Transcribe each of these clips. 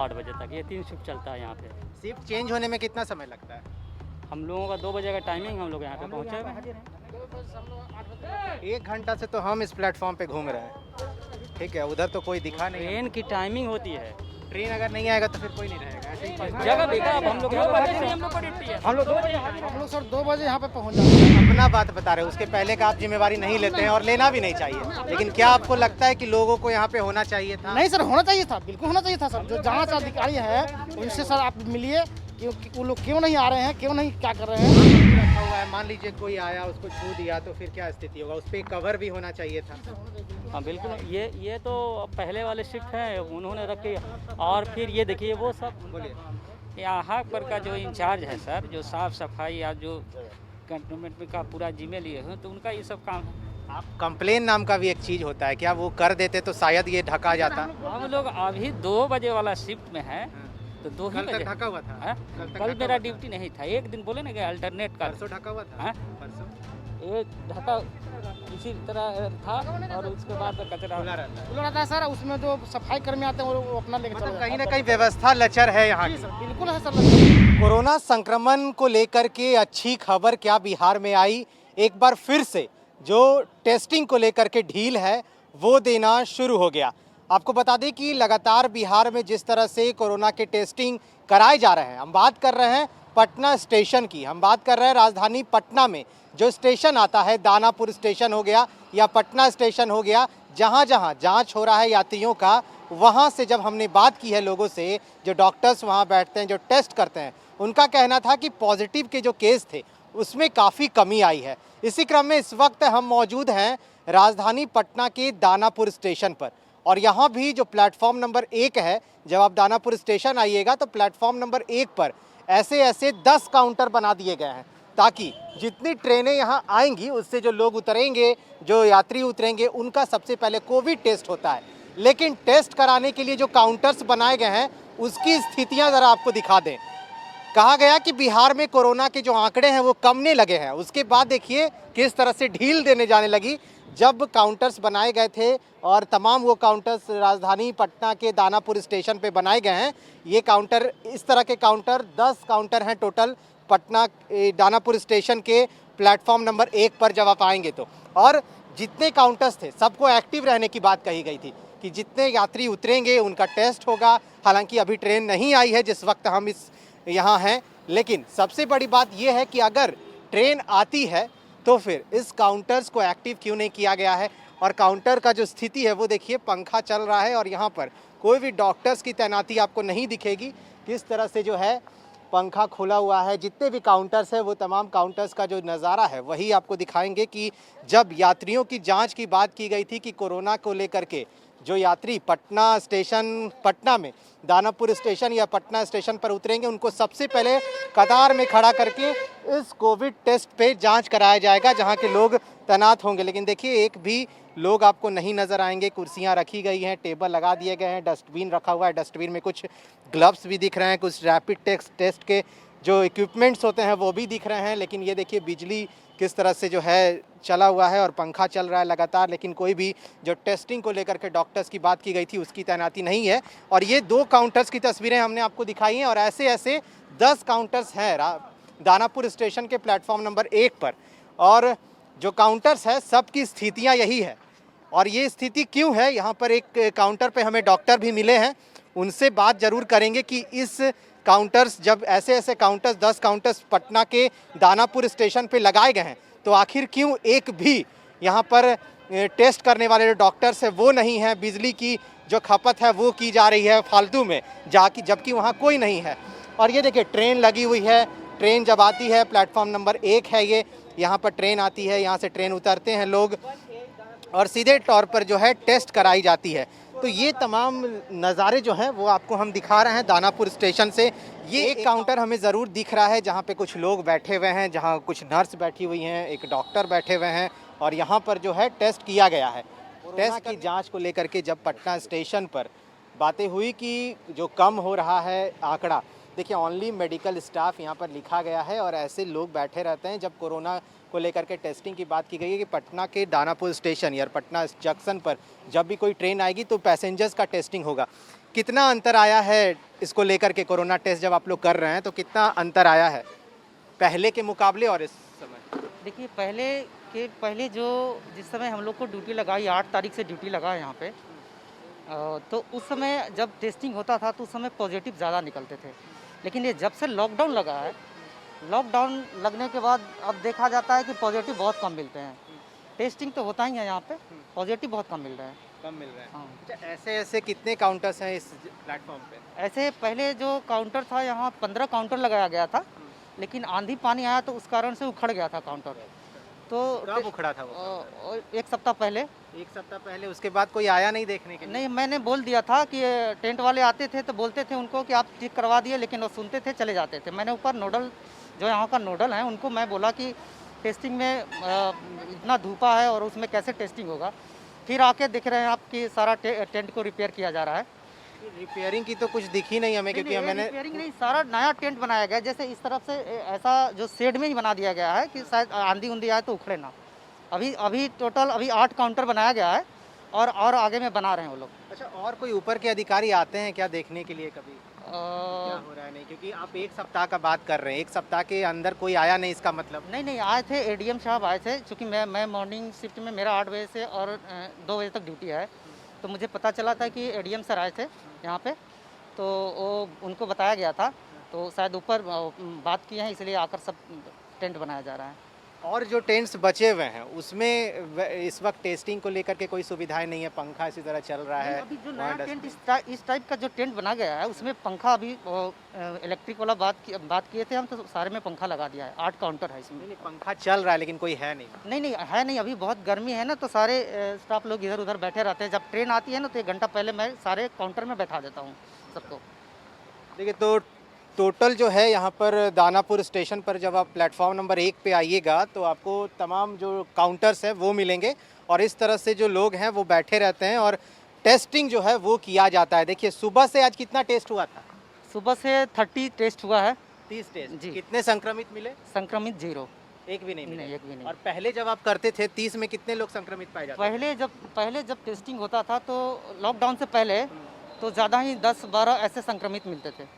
8 बजे तक, ये 3 शिफ्ट चलता है यहाँ पे। शिफ्ट चेंज होने में कितना समय लगता है? हम लोगों का 2 बजे का टाइमिंग, हम लोग यहाँ पे पहुँचे हुए हैं। 1 घंटा से तो हम इस प्लेटफॉर्म पे घूम रहे हैं, ठीक है, उधर तो कोई दिखा नहीं है। ट्रेन की टाइमिंग होती है, ट्रेन अगर नहीं आएगा तो फिर कोई नहीं रहेगा, ऐसे ही जगह बेकार। अब हम लोग 2 बजे से हम लोग को ड्यूटी है, हम लोग 2 बजे हम लोग सर 2 बजे यहाँ पे पहुँच जाते हैं। अपना बात बता रहे हो, उसके पहले का आप जिम्मेवारी नहीं लेते हैं और लेना भी नहीं चाहिए, लेकिन क्या आपको लगता है कि लोगों को यहाँ पे होना चाहिए था? नहीं सर, होना चाहिए था, बिल्कुल होना चाहिए था सर। जो जांच अधिकारी है उनसे सर आप मिलिए कि वो लोग क्यों नहीं आ रहे हैं, क्यों नहीं क्या कर रहे हैं। रखा हुआ है, मान लीजिए कोई आया उसको छू दिया तो फिर क्या स्थिति होगा? उस पर कवर भी होना चाहिए था। हाँ बिल्कुल, ये तो पहले वाले शिफ्ट हैं, उन्होंने रखे। और फिर ये देखिए वो सब बोलिए। यहाँ पर का जो इंचार्ज है सर, जो साफ़ सफाई या जो कंटोनमेंट का पूरा जिम्मे लिए हैं, तो उनका ये सब काम है। आप कंप्लेन नाम का भी एक चीज़ होता है, क्या वो कर देते तो शायद ये ढका जाता? हम लोग अभी 2 बजे वाला शिफ्ट में है, तो 2 ही कल बजे तक ढका हुआ था? हाँ? कल तक कल ढका मेरा हुआ था? ड्यूटी नहीं था, एक दिन बोले ना कि अल्टरनेट का परसों ढका हुआ था? हाँ? परसों एक ढका इसी तरह था, और उसके बाद कचरा खुला रहता है। खुला रहता है सर, उसमें जो सफाई कर्मी आते हैं वो अपना लेके चले मतलब जाते कहीं हैं। ना कहीं व्यवस्था लचर है यहाँ जी की। सर, बिल्कुल है सर। कोरोना संक्रमण को लेकर के अच्छी खबर क्या बिहार में आई, एक बार फिर से जो टेस्टिंग को लेकर के ढील है वो देना शुरू हो गया। आपको बता दें कि लगातार बिहार में जिस तरह से कोरोना के टेस्टिंग कराए जा रहे हैं, हम बात कर रहे हैं पटना स्टेशन की, हम बात कर रहे हैं राजधानी पटना में जो स्टेशन आता है, दानापुर स्टेशन हो गया या पटना स्टेशन हो गया, जहाँ जहाँ जांच हो रहा है यात्रियों का, वहाँ से जब हमने बात की है लोगों से, जो डॉक्टर्स वहाँ बैठते हैं, जो टेस्ट करते हैं, उनका कहना था कि पॉजिटिव के जो केस थे उसमें काफ़ी कमी आई है। इसी क्रम में इस वक्त हम मौजूद हैं राजधानी पटना के दानापुर स्टेशन पर, और यहाँ भी जो प्लेटफॉर्म नंबर 1 है, जब आप दानापुर स्टेशन आइएगा तो प्लेटफॉर्म नंबर 1 पर ऐसे ऐसे 10 काउंटर बना दिए गए हैं ताकि जितनी ट्रेनें यहाँ आएंगी उससे जो लोग उतरेंगे, जो यात्री उतरेंगे, उनका सबसे पहले कोविड टेस्ट होता है। लेकिन टेस्ट कराने के लिए जो काउंटर्स बनाए गए हैं उसकी स्थितियाँ ज़रा आपको दिखा दें। कहा गया कि बिहार में कोरोना के जो आंकड़े हैं वो कमने लगे हैं, उसके बाद देखिए किस तरह से ढील देने जाने लगी। जब काउंटर्स बनाए गए थे और तमाम वो काउंटर्स राजधानी पटना के दानापुर स्टेशन पे बनाए गए हैं, ये काउंटर, इस तरह के काउंटर 10 काउंटर हैं टोटल पटना दानापुर स्टेशन के प्लेटफॉर्म नंबर 1 पर जब आप आएंगे तो। और जितने काउंटर्स थे सबको एक्टिव रहने की बात कही गई थी कि जितने यात्री उतरेंगे उनका टेस्ट होगा। हालांकि अभी ट्रेन नहीं आई है जिस वक्त हम इस यहाँ हैं, लेकिन सबसे बड़ी बात यह है कि अगर ट्रेन आती है तो फिर इस काउंटर्स को एक्टिव क्यों नहीं किया गया है। और काउंटर का जो स्थिति है वो देखिए, पंखा चल रहा है और यहाँ पर कोई भी डॉक्टर्स की तैनाती आपको नहीं दिखेगी। किस तरह से जो है पंखा खुला हुआ है, जितने भी काउंटर्स है वो तमाम काउंटर्स का जो नज़ारा है वही आपको दिखाएंगे कि जब यात्रियों की जांच की बात की गई थी कि कोरोना को लेकर के जो यात्री पटना स्टेशन, पटना में दानापुर स्टेशन या पटना स्टेशन पर उतरेंगे, उनको सबसे पहले कतार में खड़ा करके इस कोविड टेस्ट पे जांच कराया जाएगा जहां के लोग तैनात होंगे। लेकिन देखिए एक भी लोग आपको नहीं नज़र आएंगे, कुर्सियां रखी गई हैं, टेबल लगा दिए गए हैं, डस्टबिन रखा हुआ है, डस्टबिन में कुछ ग्लव्स भी दिख रहे हैं, कुछ रैपिड टेस्ट के जो इक्विपमेंट्स होते हैं वो भी दिख रहे हैं। लेकिन ये देखिए बिजली किस तरह से जो है चला हुआ है और पंखा चल रहा है लगातार, लेकिन कोई भी जो टेस्टिंग को लेकर के डॉक्टर्स की बात की गई थी उसकी तैनाती नहीं है। और ये 2 काउंटर्स की तस्वीरें हमने आपको दिखाई हैं और ऐसे ऐसे 10 काउंटर्स हैं दानापुर स्टेशन के प्लेटफॉर्म नंबर 1 पर। और जो काउंटर्स है सबकी स्थितियाँ यही है। और ये स्थिति क्यों है, यहाँ पर एक काउंटर पे हमें डॉक्टर भी मिले हैं, उनसे बात ज़रूर करेंगे कि इस काउंटर्स, जब ऐसे ऐसे काउंटर्स 10 काउंटर्स पटना के दानापुर स्टेशन पे लगाए गए हैं तो आखिर क्यों एक भी यहाँ पर टेस्ट करने वाले जो डॉक्टर्स हैं वो नहीं हैं। बिजली की जो खपत है वो की जा रही है फालतू में जबकि वहाँ कोई नहीं है। और ये देखिए ट्रेन लगी हुई है, ट्रेन जब आती है, प्लेटफॉर्म नंबर 1 है ये, यहाँ पर ट्रेन आती है, यहाँ से ट्रेन उतरते हैं लोग और सीधे तौर पर जो है टेस्ट कराई जाती है। तो ये तमाम नज़ारे जो हैं वो आपको हम दिखा रहे हैं दानापुर स्टेशन से। ये एक काउंटर हमें ज़रूर दिख रहा है जहाँ पे कुछ लोग बैठे हुए हैं, जहाँ कुछ नर्स बैठी हुई हैं, एक डॉक्टर बैठे हुए हैं और यहाँ पर जो है टेस्ट किया गया है। टेस्ट की जांच को लेकर के जब पटना स्टेशन पर बातें हुई कि जो कम हो रहा है आंकड़ा, देखिए ओनली मेडिकल स्टाफ यहाँ पर लिखा गया है और ऐसे लोग बैठे रहते हैं। जब कोरोना को लेकर के टेस्टिंग की बात की गई है कि पटना के दानापुर स्टेशन या पटना जंक्शन पर जब भी कोई ट्रेन आएगी तो पैसेंजर्स का टेस्टिंग होगा। कितना अंतर आया है इसको लेकर के कोरोना टेस्ट जब आप लोग कर रहे हैं तो कितना अंतर आया है पहले के मुकाबले और इस समय? देखिए पहले जो जिस समय हम लोग को ड्यूटी लगाई 8 तारीख से ड्यूटी लगा है यहाँ पे तो उस समय जब टेस्टिंग होता था तो उस समय पॉजिटिव ज़्यादा निकलते थे। लेकिन ये जब से लॉकडाउन लगा है, लॉकडाउन लगने के बाद अब देखा जाता है कि पॉजिटिव बहुत कम मिलते हैं। टेस्टिंग तो होता ही है यहाँ पे, पॉजिटिव बहुत कम मिल रहे हैं। कम मिल रहा है। हाँ। अच्छा, ऐसे ऐसे कितने काउंटर्स हैं इस प्लेटफॉर्म पे? ऐसे पहले जो काउंटर था यहाँ 15 काउंटर लगाया गया था, लेकिन आंधी पानी आया तो उस कारण से उखड़ गया था काउंटर। तो कब उखड़ा था वो? एक सप्ताह पहले। एक सप्ताह पहले, उसके बाद कोई आया नहीं देखने के लिए? नहीं, मैंने बोल दिया था कि टेंट वाले आते थे तो बोलते थे उनको कि आप ठीक करवा दिए, लेकिन वो सुनते थे चले जाते थे। मैंने ऊपर नोडल जो यहाँ का नोडल है उनको मैं बोला कि टेस्टिंग में इतना धूपा है और उसमें कैसे टेस्टिंग होगा। फिर आके देख रहे हैं आप कि सारा टेंट को रिपेयर किया जा रहा है। रिपेयरिंग की तो कुछ दिखी नहीं हमें, क्योंकि मैंने रिपेयरिंग नहीं, सारा नया टेंट बनाया गया। जैसे इस तरफ से ऐसा जो शेड में ही बना दिया गया है कि शायद आंधी उंधी आए तो उखड़े ना। अभी टोटल 8 काउंटर बनाया गया है और आगे में बना रहे हैं वो लोग। अच्छा, और कोई ऊपर के अधिकारी आते हैं क्या देखने के लिए कभी क्या हो रहा है? नहीं, क्योंकि आप एक सप्ताह का बात कर रहे हैं, एक सप्ताह के अंदर कोई आया नहीं, इसका मतलब? नहीं आए थे, एडीएम साहब आए थे। चूँकि मैं मॉर्निंग शिफ्ट में, मेरा 8 बजे से और 2 बजे तक ड्यूटी है, तो मुझे पता चला था कि एडीएम सर आए थे यहाँ पे, तो वो उनको बताया गया था, तो शायद ऊपर बात किए हैं, इसलिए आकर सब टेंट बनाया जा रहा है। और जो टेंट्स बचे हुए हैं उसमें इस वक्त टेस्टिंग को लेकर के कोई सुविधाएं नहीं है? पंखा इसी तरह चल रहा है? अभी जो वहाँ नया टेंट इस टाइप का जो टेंट बना गया है उसमें पंखा अभी इलेक्ट्रिक वाला बात किए थे हम, तो सारे में पंखा लगा दिया है। 8 काउंटर है इसमें। नहीं, पंखा चल रहा है लेकिन कोई है नहीं। नहीं है नहीं, अभी बहुत गर्मी है ना, तो सारे स्टाफ लोग इधर उधर बैठे रहते हैं। जब ट्रेन आती है ना तो 1 घंटा पहले मैं सारे काउंटर में बैठा देता हूँ सबको। देखिए, तो टोटल जो है यहाँ पर दानापुर स्टेशन पर जब आप प्लेटफॉर्म नंबर 1 पे आइएगा तो आपको तमाम जो काउंटर्स हैं वो मिलेंगे और इस तरह से जो लोग हैं वो बैठे रहते हैं और टेस्टिंग जो है वो किया जाता है। देखिए, सुबह से आज कितना टेस्ट हुआ था? सुबह से 30 टेस्ट हुआ है। 30 टेस्ट जी। कितने संक्रमित मिले? संक्रमित 0। एक भी नहीं मिले? नहीं, एक भी नहीं। और पहले जब आप करते थे 30 में कितने लोग संक्रमित पाए जाते थे? पहले जब टेस्टिंग होता था तो लॉकडाउन से पहले तो ज़्यादा ही 10-12 ऐसे संक्रमित मिलते थे।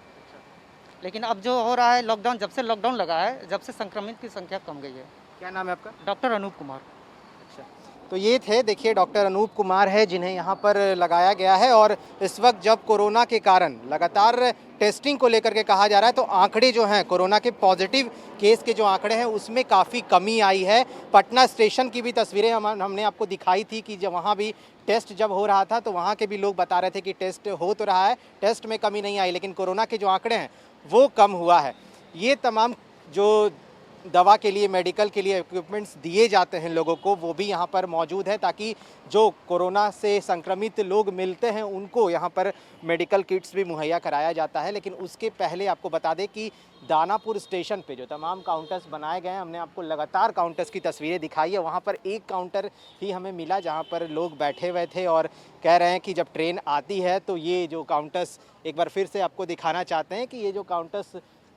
लेकिन अब जो हो रहा है लॉकडाउन, जब से लॉकडाउन लगा है, जब से संक्रमित की संख्या कम गई है। क्या नाम है आपका? डॉक्टर अनूप कुमार। अच्छा, तो ये थे, देखिए, डॉक्टर अनूप कुमार है जिन्हें यहाँ पर लगाया गया है। और इस वक्त जब कोरोना के कारण लगातार टेस्टिंग को लेकर के कहा जा रहा है तो आंकड़े जो हैं कोरोना के पॉजिटिव केस के जो आंकड़े हैं उसमें काफ़ी कमी आई है। पटना स्टेशन की भी तस्वीरें हमने आपको दिखाई थी कि जब वहाँ भी टेस्ट जब हो रहा था तो वहाँ के भी लोग बता रहे थे कि टेस्ट हो तो रहा है, टेस्ट में कमी नहीं आई, लेकिन कोरोना के जो आंकड़े हैं वो कम हुआ है। ये तमाम जो दवा के लिए, मेडिकल के लिए इक्विपमेंट्स दिए जाते हैं लोगों को, वो भी यहाँ पर मौजूद है ताकि जो कोरोना से संक्रमित लोग मिलते हैं उनको यहाँ पर मेडिकल किट्स भी मुहैया कराया जाता है। लेकिन उसके पहले आपको बता दें कि दानापुर स्टेशन पे जो तमाम काउंटर्स बनाए गए हैं, हमने आपको लगातार काउंटर्स की तस्वीरें दिखाई है। वहाँ पर एक काउंटर ही हमें मिला जहाँ पर लोग बैठे हुए थे और कह रहे हैं कि जब ट्रेन आती है तो ये जो काउंटर्स, एक बार फिर से आपको दिखाना चाहते हैं कि ये जो काउंटर्स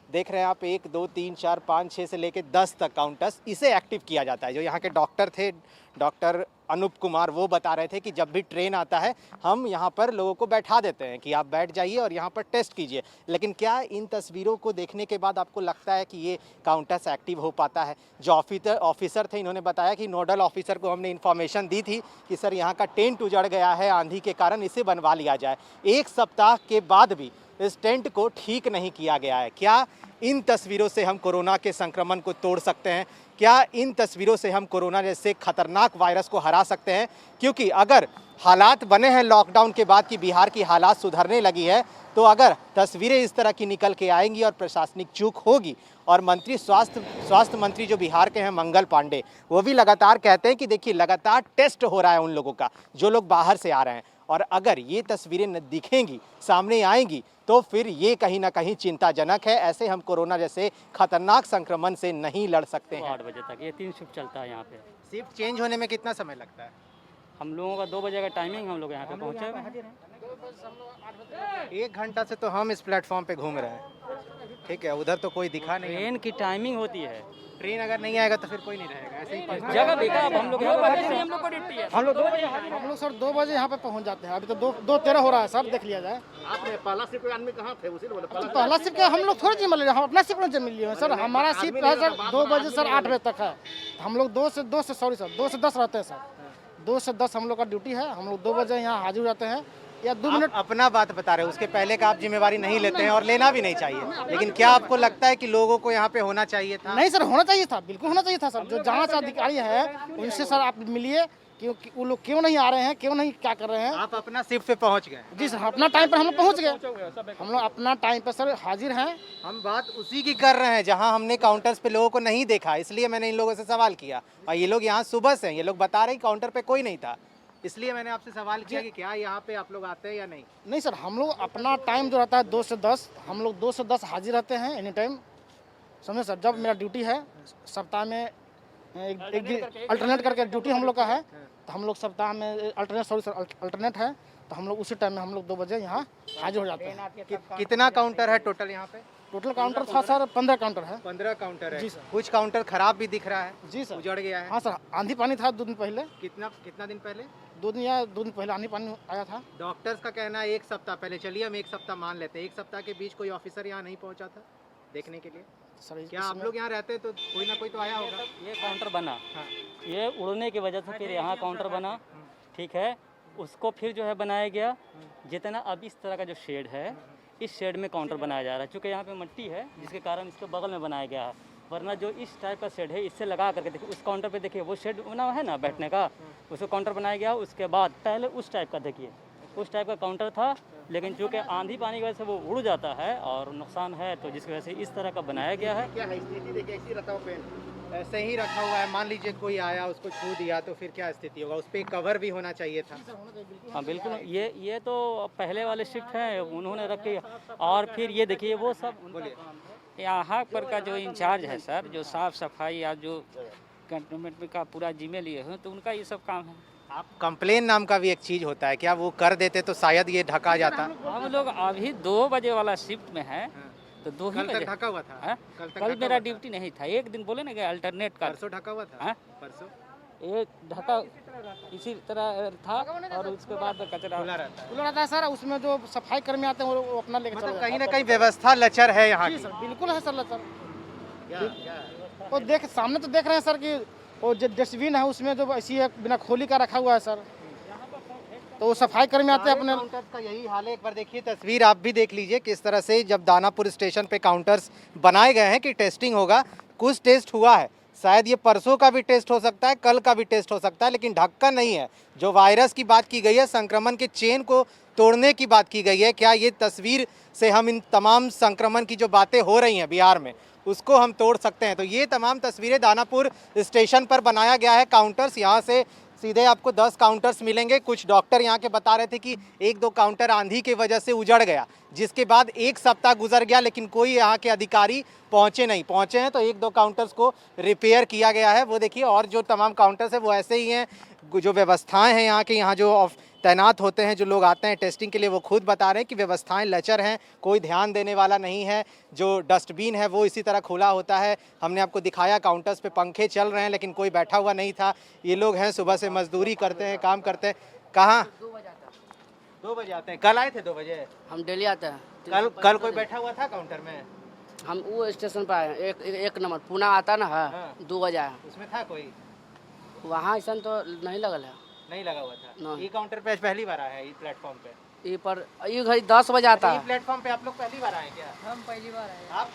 देख रहे हैं आप, 1 2 3 4 5 6 से लेकर 10 तक काउंटर्स, इसे एक्टिव किया जाता है। जो यहाँ के डॉक्टर थे, डॉक्टर अनूप कुमार, वो बता रहे थे कि जब भी ट्रेन आता है हम यहाँ पर लोगों को बैठा देते हैं कि आप बैठ जाइए और यहाँ पर टेस्ट कीजिए। लेकिन क्या इन तस्वीरों को देखने के बाद आपको लगता है कि ये काउंटर्स एक्टिव हो पाता है? जो ऑफिसर थे, इन्होंने बताया कि नोडल ऑफिसर को हमने इन्फॉर्मेशन दी थी कि सर यहाँ का टेंट उजड़ गया है आंधी के कारण, इसे बनवा लिया जाए। 1 सप्ताह के बाद भी इस टेंट को ठीक नहीं किया गया है। क्या इन तस्वीरों से हम कोरोना के संक्रमण को तोड़ सकते हैं? क्या इन तस्वीरों से हम कोरोना जैसे खतरनाक वायरस को हरा सकते हैं? क्योंकि अगर हालात बने हैं लॉकडाउन के बाद कि बिहार की हालात सुधरने लगी है, तो अगर तस्वीरें इस तरह की निकल के आएंगी और प्रशासनिक चूक होगी, और मंत्री स्वास्थ्य मंत्री जो बिहार के हैं मंगल पांडे, वो भी लगातार कहते हैं कि देखिए लगातार टेस्ट हो रहा है उन लोगों का जो लोग बाहर से आ रहे हैं, और अगर ये तस्वीरें न दिखेंगी, सामने आएंगी, तो फिर ये कहीं ना कहीं चिंताजनक है। ऐसे हम कोरोना जैसे खतरनाक संक्रमण से नहीं लड़ सकते हैं। 8 बजे तक ये 3 शिफ्ट चलता है यहाँ पे। शिफ्ट चेंज होने में कितना समय लगता है? हम लोगों का 2 बजे का टाइमिंग, हम लोग यहाँ पे पहुँचे। 1 घंटा से तो हम इस प्लेटफॉर्म पे घूम रहे हैं, ठीक है, उधर तो कोई दिखा नहीं। ट्रेन की टाइमिंग होती है। ट्रेन अगर नहीं आएगा तो फिर कोई नहीं रहेगा, ऐसे ही जगह देखा अब हम लोग यहाँ पे बैठे हैं, हम लोग को ड्यूटी है। हम लोग सर 2 बजे यहाँ पे पहुँच जाते हैं। अभी तो 2:13 हो रहा है सर, देख लिया जाए। आपने पहला शिफ्ट के आदमी कहाँ थे उसी ने बोला तो पहला शिफ्ट हम लोग थोड़ी जिम्मे ले रहे हैं, हम अपना शिफ्ट में जिम्मे लिए हैं सर। हमारा शिफ्ट है सर 2 बजे सर 8 बजे तक है। हम लोग 2 से 10 रहते हैं सर। 2 से 10 हम लोग का ड्यूटी है। हम लोग 2 बजे यहाँ हाजिर हो जाते हैं या 2 मिनट। आप अपना बात बता रहे हो, उसके पहले का आप जिम्मेवारी नहीं लेते हैं और लेना भी नहीं चाहिए, लेकिन क्या आपको लगता है कि लोगों को यहाँ पे होना चाहिए था? नहीं सर, होना चाहिए था, बिल्कुल होना चाहिए था सर। जो जांच अधिकारी है उनसे सर आप मिलिए, क्योंकि वो लोग क्यों नहीं आ रहे हैं, क्यों नहीं क्या कर रहे हैं। आप अपना शिफ्ट पे पहुँच गए। जी सर, अपना टाइम पर हम लोग पहुँच गए। हम लोग अपना टाइम पर सर हाजिर हैं। हम बात उसी की कर रहे हैं जहां हमने काउंटर्स पे लोगों को नहीं देखा, इसलिए मैंने इन लोगों से सवाल किया। और ये लोग यहाँ सुबह से हैं, ये लोग बता रहे हैं काउंटर पे कोई नहीं था, इसलिए मैंने आपसे सवाल किया कि क्या यहाँ पे आप लोग आते हैं या नहीं। नहीं सर, हम लोग अपना टाइम जो रहता है 2 से 10, हम लोग 2 से 10 हाजिर रहते हैं एनी टाइम, समझे सर। जब मेरा ड्यूटी है सप्ताह में एक दिन अल्टरनेट करके ड्यूटी हम लोग का है, तो हम लोग सप्ताह में अल्टरनेट है, तो हम लोग उसी टाइम में हम लोग 2 बजे यहाँ हाजिर हो जाते हैं। कितना काउंटर है टोटल यहाँ पे? टोटल काउंटर था सर 15 काउंटर है। 15 काउंटर है जी सर। कुछ काउंटर खराब भी दिख रहा है, जी सर, उजड़ गया है। हाँ सर, आंधी पानी था 2 दिन पहले। कितना दिन पहले? 2 दिन पहले आंधी पानी आया था। डॉक्टर्स का कहना है 1 सप्ताह पहले। चलिए हम 1 सप्ताह मान लेते हैं, 1 सप्ताह के बीच कोई ऑफिसर यहाँ नहीं पहुँचा था देखने के लिए? सर क्या आप लोग यहाँ रहते तो कोई ना कोई तो आया होगा? ये काउंटर बना, हाँ। ये उड़ने की वजह से फिर यहाँ काउंटर बना, ठीक है। उसको फिर जो है बनाया गया, जितना अब इस तरह का जो शेड है, इस शेड में काउंटर बनाया जा रहा है। चूँकि यहाँ पे मिट्टी है, जिसके कारण इसके बगल में बनाया गया है। वरना जो इस टाइप का शेड है, इससे लगा करके देखिए, उस काउंटर पे देखिए वो शेड बना हुआ है ना बैठने का, उसको काउंटर बनाया गया। उसके बाद पहले उस टाइप का देखिए, उस टाइप का काउंटर था, लेकिन चूँकि आंधी पानी की वजह से वो उड़ जाता है और नुकसान है, तो जिसकी वजह से इस तरह का बनाया गया है। क्या है स्थिति देखिए ऐसी रहता हो पेन ऐसे ही रखा हुआ है। मान लीजिए कोई आया उसको छू दिया तो फिर क्या स्थिति होगा? उस पर कवर भी होना चाहिए था। हाँ बिल्कुल, ये तो पहले वाले शिफ्ट हैं, उन्होंने रखे। और फिर ये देखिए वो सब यहाँ पर का जो इंचार्ज है सर, जो साफ़ सफाई या जो कंटोनमेंट में का पूरा जिम्मे लिए हैं, तो उनका ये सब काम है। आप कंप्लेन नाम का भी एक चीज़ होता है, क्या वो कर देते तो शायद ये ढका जाता? हम लोग अभी 2 बजे वाला शिफ्ट में है, तो 2 ही कल बजे तक ढका हुआ था? हाँ? कल मेरा ड्यूटी नहीं था, एक दिन बोले ना कि अल्टरनेट का। परसों ढका हुआ था? हाँ? परसों एक ढका इसी तरह था, और उसके बाद कचरा खुला रहता है। खुला रहता है सर। उसमें जो सफाई कर्मी आते हैं वो अपना लेकर चले मतलब जाते कहीं ना कहीं व्यवस्था लचर है यहाँ हैं। की। जी सर, बिल्कुल है सर सर। क्या वो देख सामने तो देख रहे हैं सर कि वो जो डस्टबिन है उसमें जो ऐसी है बिना खोली का रखा हुआ है सर, तो वो सफाई कर्मी आते हैं अपने। काउंटर्स का यही हाल है। एक बार देखिए तस्वीर, आप भी देख लीजिए किस तरह से जब दानापुर स्टेशन पे काउंटर्स बनाए गए हैं कि टेस्टिंग होगा। कुछ टेस्ट हुआ है, शायद ये परसों का भी टेस्ट हो सकता है, कल का भी टेस्ट हो सकता है, लेकिन ढक्कन नहीं है। जो वायरस की बात की गई है, संक्रमण के चेन को तोड़ने की बात की गई है, क्या ये तस्वीर से हम इन तमाम संक्रमण की जो बातें हो रही हैं बिहार में, उसको हम तोड़ सकते हैं? तो ये तमाम तस्वीरें दानापुर स्टेशन पर बनाया गया है काउंटर्स। यहाँ से सीधे आपको 10 काउंटर्स मिलेंगे। कुछ डॉक्टर यहाँ के बता रहे थे कि 1-2 काउंटर आंधी की वजह से उजड़ गया, जिसके बाद 1 सप्ताह गुजर गया, लेकिन कोई यहाँ के अधिकारी पहुँचे हैं, तो 1-2 काउंटर्स को रिपेयर किया गया है। वो देखिए, और जो तमाम काउंटर्स हैं वो ऐसे ही हैं। जो व्यवस्थाएं हैं यहाँ के, यहाँ जो तैनात होते हैं, जो लोग आते हैं टेस्टिंग के लिए, वो खुद बता रहे हैं कि व्यवस्थाएं लचर हैं, कोई ध्यान देने वाला नहीं है। जो डस्टबिन है वो इसी तरह खुला होता है। हमने आपको दिखाया काउंटर्स पे पंखे चल रहे हैं, लेकिन कोई बैठा हुआ नहीं था। ये लोग हैं सुबह से मजदूरी करते हैं, काम करते हैं। कहाँ 2 बजे आते हैं? कल आए थे 2 बजे? हम डेली आते हैं। कल कोई बैठा हुआ था काउंटर में? हम वो स्टेशन पर आए, एक नंबर पुणे आता ना है, हाँ। 2 बजे आए। उसमें था कोई? वहाँ ऐसा तो नहीं लगल है। नहीं लगा हुआ था। नहीं। ये काउंटर पे पहली बार आया है, ये प्लेटफॉर्म पे? ये पर ये घड़ी 10 बजे आता ये है। प्लेटफॉर्म पे आप लोग पहली बार आए क्या? हम पहली बार आए। आप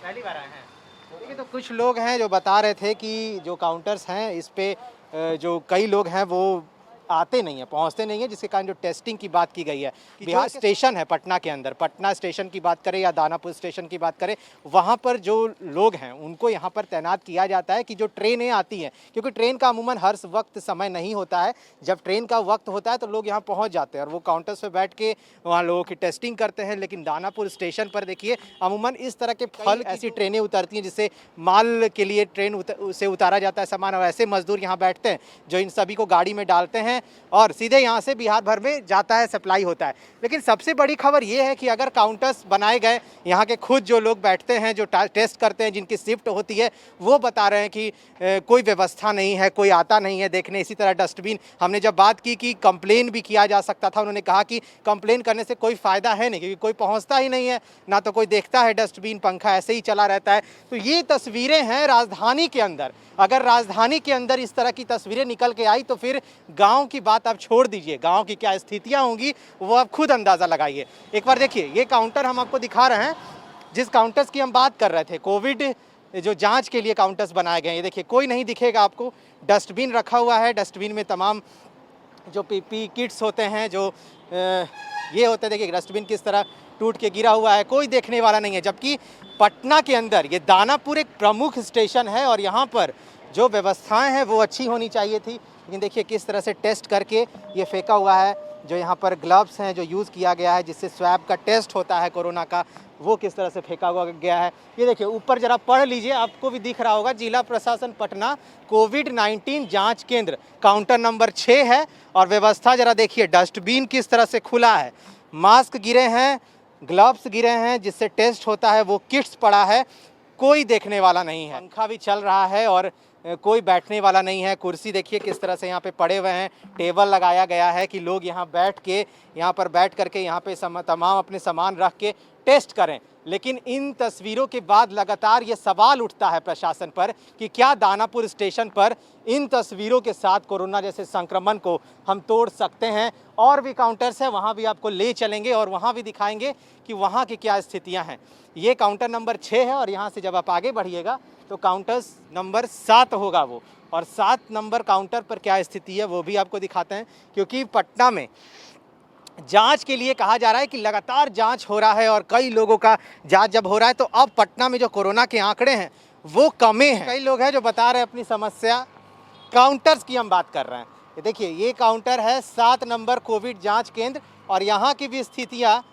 पहली बार आए हैं? देखिए, तो कुछ लोग हैं जो बता रहे थे कि जो काउंटर्स हैं इस पे जो कई लोग हैं वो आते नहीं है, पहुंचते नहीं है, जिसके कारण जो टेस्टिंग की बात की गई है। बिहार स्टेशन है पटना के अंदर, पटना स्टेशन की बात करें या दानापुर स्टेशन की बात करें, वहाँ पर जो लोग हैं उनको यहाँ पर तैनात किया जाता है कि जो ट्रेनें आती हैं, क्योंकि ट्रेन का अमूमन हर वक्त समय नहीं होता है। जब ट्रेन का वक्त होता है तो लोग यहाँ पहुँच जाते हैं और वो काउंटर्स पर बैठ के वहाँ लोगों की टेस्टिंग करते हैं। लेकिन दानापुर स्टेशन पर देखिए, अमूमन इस तरह के फल ऐसी ट्रेनें उतरती हैं जिससे माल के लिए ट्रेन से उतारा जाता है सामान, और ऐसे मजदूर यहाँ बैठते हैं जो इन सभी को गाड़ी में डालते हैं हैं और सीधे यहाँ से बिहार भर में जाता है, सप्लाई होता है। लेकिन सबसे बड़ी खबर ये है कि अगर काउंटर्स बनाए गए, यहाँ के खुद जो लोग बैठते हैं, जो टेस्ट करते हैं, जिनकी शिफ्ट होती है, वो बता रहे हैं कि कोई व्यवस्था नहीं है, कोई आता नहीं है देखने। इसी तरह डस्टबिन, हमने जब बात की कि कंप्लेन भी किया जा सकता था, उन्होंने कहा कि कंप्लेन करने से कोई फ़ायदा है नहीं, क्योंकि कोई पहुँचता ही नहीं है, ना तो कोई देखता है, डस्टबिन पंखा ऐसे ही चला रहता है। तो ये तस्वीरें हैं राजधानी के अंदर। अगर राजधानी के अंदर इस तरह की तस्वीरें निकल के आई तो फिर गांव की बात आप छोड़ दीजिए, गांव की क्या स्थितियां होंगी वो आप खुद अंदाज़ा लगाइए। एक बार देखिए, ये काउंटर हम आपको दिखा रहे हैं जिस काउंटर्स की हम बात कर रहे थे, कोविड जो जांच के लिए काउंटर्स बनाए गए हैं। ये देखिए, कोई नहीं दिखेगा आपको, डस्टबिन रखा हुआ है, डस्टबिन में तमाम जो पीपी किट्स होते हैं, जो ये होते हैं, देखिए डस्टबिन किस तरह टूट के गिरा हुआ है, कोई देखने वाला नहीं है। जबकि पटना के अंदर ये दानापुर एक प्रमुख स्टेशन है और यहाँ पर जो व्यवस्थाएं हैं वो अच्छी होनी चाहिए थी, लेकिन देखिए किस तरह से टेस्ट करके ये फेंका हुआ है। जो यहाँ पर ग्लव्स हैं जो यूज़ किया गया है, जिससे स्वैब का टेस्ट होता है कोरोना का, वो किस तरह से फेंका हुआ गया है। ये देखिए ऊपर जरा पढ़ लीजिए, आपको भी दिख रहा होगा, जिला प्रशासन पटना कोविड-19 जांच केंद्र काउंटर नंबर 6 है। और व्यवस्था जरा देखिए, डस्टबिन किस तरह से खुला है, मास्क गिरे हैं, ग्लव्स गिरे हैं जिससे टेस्ट होता है, वो किट्स पड़ा है, कोई देखने वाला नहीं है। पंखा भी चल रहा है और कोई बैठने वाला नहीं है। कुर्सी देखिए किस तरह से यहाँ पे पड़े हुए हैं, टेबल लगाया गया है कि लोग यहाँ बैठ के, यहाँ पर बैठ करके यहाँ पे तमाम अपने सामान रख के टेस्ट करें। लेकिन इन तस्वीरों के बाद लगातार ये सवाल उठता है प्रशासन पर कि क्या दानापुर स्टेशन पर इन तस्वीरों के साथ कोरोना जैसे संक्रमण को हम तोड़ सकते हैं। और भी काउंटर्स हैं, वहाँ भी आपको ले चलेंगे और वहाँ भी दिखाएंगे कि वहाँ की क्या स्थितियाँ हैं। ये काउंटर नंबर 6 है और यहाँ से जब आप आगे बढ़िएगा तो काउंटर्स नंबर 7 होगा वो, और 7 नंबर काउंटर पर क्या स्थिति है वो भी आपको दिखाते हैं। क्योंकि पटना में जांच के लिए कहा जा रहा है कि लगातार जांच हो रहा है और कई लोगों का जांच जब हो रहा है तो अब पटना में जो कोरोना के आंकड़े हैं वो कमे हैं। कई लोग हैं जो बता रहे हैं अपनी समस्या। काउंटर्स की हम बात कर रहे हैं, ये देखिए ये काउंटर है 7 नंबर कोविड जांच केंद्र और यहाँ की भी स्थितियाँ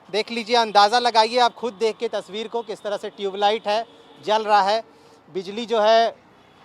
देख लीजिए, अंदाज़ा लगाइए आप खुद देख के तस्वीर को, किस तरह से ट्यूबलाइट है, जल रहा है, बिजली जो है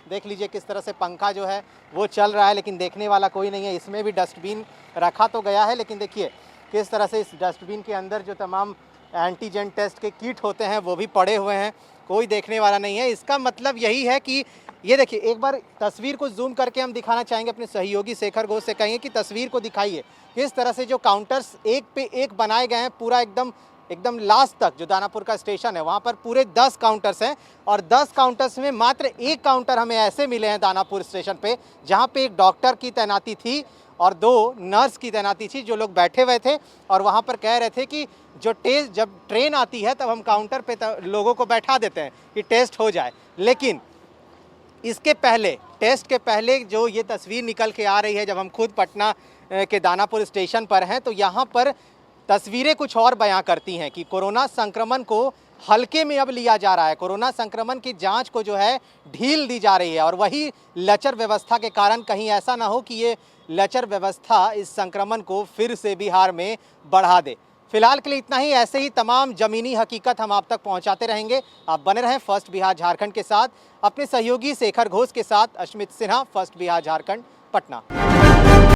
देख लीजिए किस तरह से, पंखा जो है वो चल रहा है, लेकिन देखने वाला कोई नहीं है। इसमें भी डस्टबिन रखा तो गया है, लेकिन देखिए किस तरह से इस डस्टबिन के अंदर जो तमाम एंटीजन टेस्ट के किट होते हैं वो भी पड़े हुए हैं, कोई देखने वाला नहीं है। इसका मतलब यही है कि ये देखिए, एक बार तस्वीर को जूम करके हम दिखाना चाहेंगे, अपने सहयोगी शेखर घोष से कहेंगे कि तस्वीर को दिखाइए किस तरह से जो काउंटर्स एक पे एक बनाए गए हैं, पूरा एकदम लास्ट तक जो दानापुर का स्टेशन है वहाँ पर पूरे 10 काउंटर्स हैं और 10 काउंटर्स में मात्र एक काउंटर हमें ऐसे मिले हैं दानापुर स्टेशन पे जहाँ पे एक डॉक्टर की तैनाती थी और 2 नर्स की तैनाती थी, जो लोग बैठे हुए थे और वहाँ पर कह रहे थे कि जब ट्रेन आती है तब हम काउंटर पे लोगों को बैठा देते हैं कि टेस्ट हो जाए। लेकिन इसके पहले, टेस्ट के पहले जो ये तस्वीर निकल के आ रही है, जब हम खुद पटना के दानापुर स्टेशन पर हैं तो यहाँ पर तस्वीरें कुछ और बयां करती हैं कि कोरोना संक्रमण को हल्के में अब लिया जा रहा है, कोरोना संक्रमण की जांच को जो है ढील दी जा रही है और वही लचर व्यवस्था के कारण कहीं ऐसा ना हो कि ये लचर व्यवस्था इस संक्रमण को फिर से बिहार में बढ़ा दे। फिलहाल के लिए इतना ही, ऐसे ही तमाम ज़मीनी हकीकत हम आप तक पहुंचाते रहेंगे। आप बने रहें फर्स्ट बिहार झारखंड के साथ, अपने सहयोगी शेखर घोष के साथ। अश्मित सिन्हा, फर्स्ट बिहार झारखंड, पटना।